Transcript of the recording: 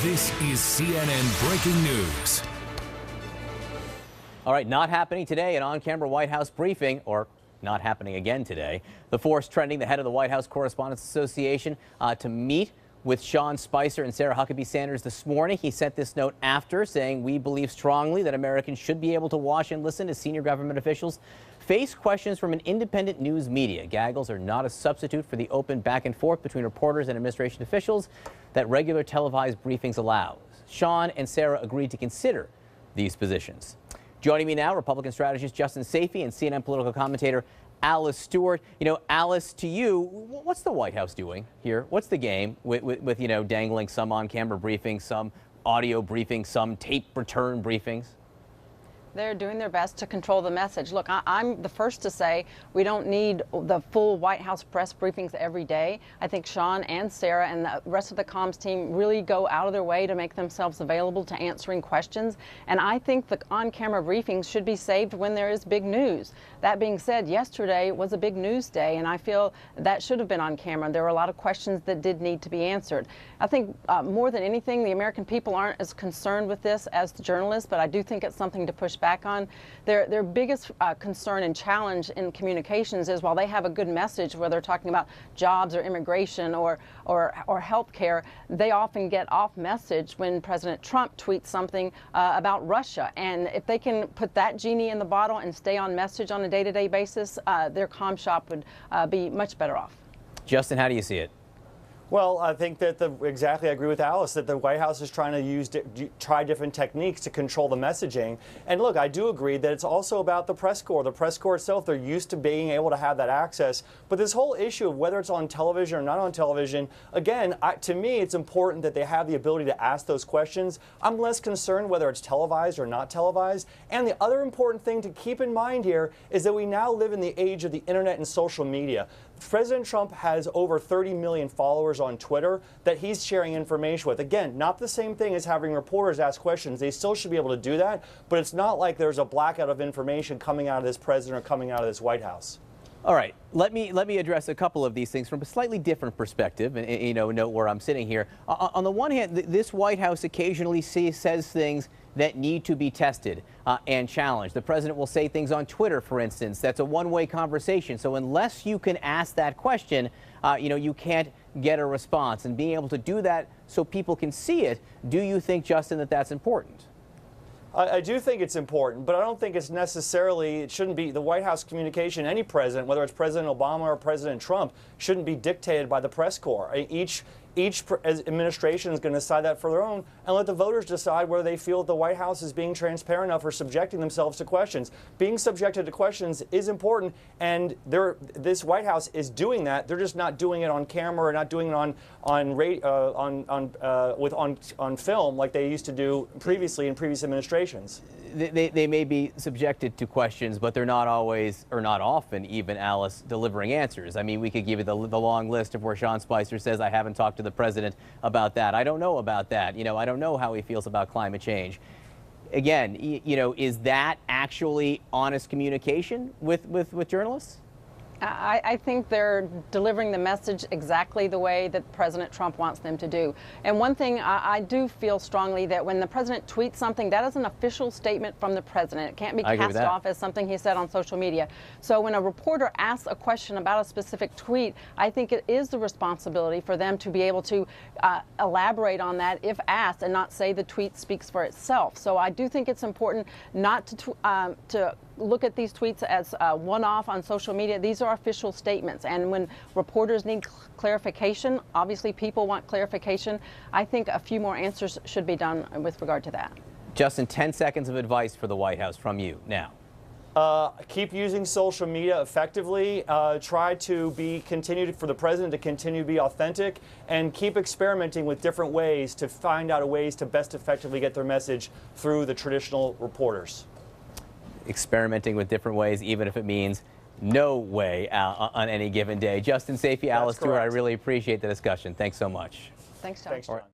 This is CNN Breaking News. All right, not happening today, an on-camera White House briefing, or not happening again today. The force trending, the head of the White House Correspondents Association, to meet with Sean Spicer and Sarah Huckabee Sanders this morning. He sent this note after saying, "We believe strongly that Americans should be able to watch and listen to senior government officials face questions from an independent news media. Gaggles are not a substitute for the open back and forth between reporters and administration officials that regular televised briefings allow." Sean and Sarah agreed to consider these positions. Joining me now, Republican strategist Justin Sayfie and CNN political commentator Alice Stewart. Alice, to you, what's the White House doing here? What's the game with dangling some on-camera briefings, some audio briefings, some tape return briefings? They're doing their best to control the message. Look, I'm the first to say we don't need the full White House press briefings every day. I think Sean and Sarah and the rest of the comms team really go out of their way to make themselves available to answering questions. And I think the on-camera briefings should be saved when there is big news. That being said, yesterday was a big news day, and I feel that should have been on camera. There were a lot of questions that did need to be answered. I think more than anything, the American people aren't as concerned with this as the journalists, but I do think it's something to push back on. Their biggest concern and challenge in communications is, while they have a good message, whether they're talking about jobs or immigration or health care, they often get off message when President Trump tweets something about Russia. And if they can put that genie in the bottle and stay on message on a day-to-day basis, their comm shop would be much better off. Justin, how do you see it? Well, I think that exactly, I agree with Alice, that the White House is trying to try different techniques to control the messaging. And look, I do agree that it's also about the press corps. The press corps itself, they're used to being able to have that access. But this whole issue of whether it's on television or not on television, again, to me, it's important that they have the ability to ask those questions. I'm less concerned whether it's televised or not televised. And the other important thing to keep in mind here is that we now live in the age of the internet and social media. President Trump has over 30 million followers on Twitter that he's sharing information with. Again, not the same thing as having reporters ask questions. They still should be able to do that, but it's not like there's a blackout of information coming out of this president or coming out of this White House. All right, let me address a couple of these things from a slightly different perspective, and note where I'm sitting here. On the one hand, this White House occasionally says things that need to be tested and challenged. The president will say things on Twitter, for instance. That's a one-way conversation. So unless you can ask that question, you can't get a response. And being able to do that so people can see it, do you think, Justin, that that's important? I do think it's important, but I don't think it's necessarily, it shouldn't be the White House communication. Any president, whether it's President Obama or President Trump, shouldn't be dictated by the press corps. Each administration is going to decide that for their own, and let the voters decide whether they feel that the White House is being transparent enough or subjecting themselves to questions. Being subjected to questions is important, and this White House is doing that. They're just not doing it on camera or not doing it on film like they used to do previously in previous administrations. They may be subjected to questions, but they're not always, or not often even, Alice, delivering answers. I mean, we could give you the long list of where Sean Spicer says, "I haven't talked to the president about that. I don't know about that. I don't know how he feels about climate change." Again, is that actually honest communication with journalists? I think they're delivering the message exactly the way that President Trump wants them to do. And one thing I do feel strongly, that when the president tweets something, that is an official statement from the president. It can't be cast off as something he said on social media. So when a reporter asks a question about a specific tweet, I think it is the responsibility for them to be able to elaborate on that if asked, and not say the tweet speaks for itself. So I do think it's important not to look at these tweets as one-off on social media. These are official statements, and when reporters need clarification, obviously people want clarification, I think a few more answers should be done with regard to that. Justin, 10 seconds of advice for the White House from you now. Keep using social media effectively. Try to continue for the president to continue to be authentic, and keep experimenting with different ways to find out ways to best effectively get their message through the traditional reporters. Experimenting with different ways, even if it means no way on any given day. Justin Sayfie, Alice Stewart, I really appreciate the discussion. Thanks so much. Thanks, John.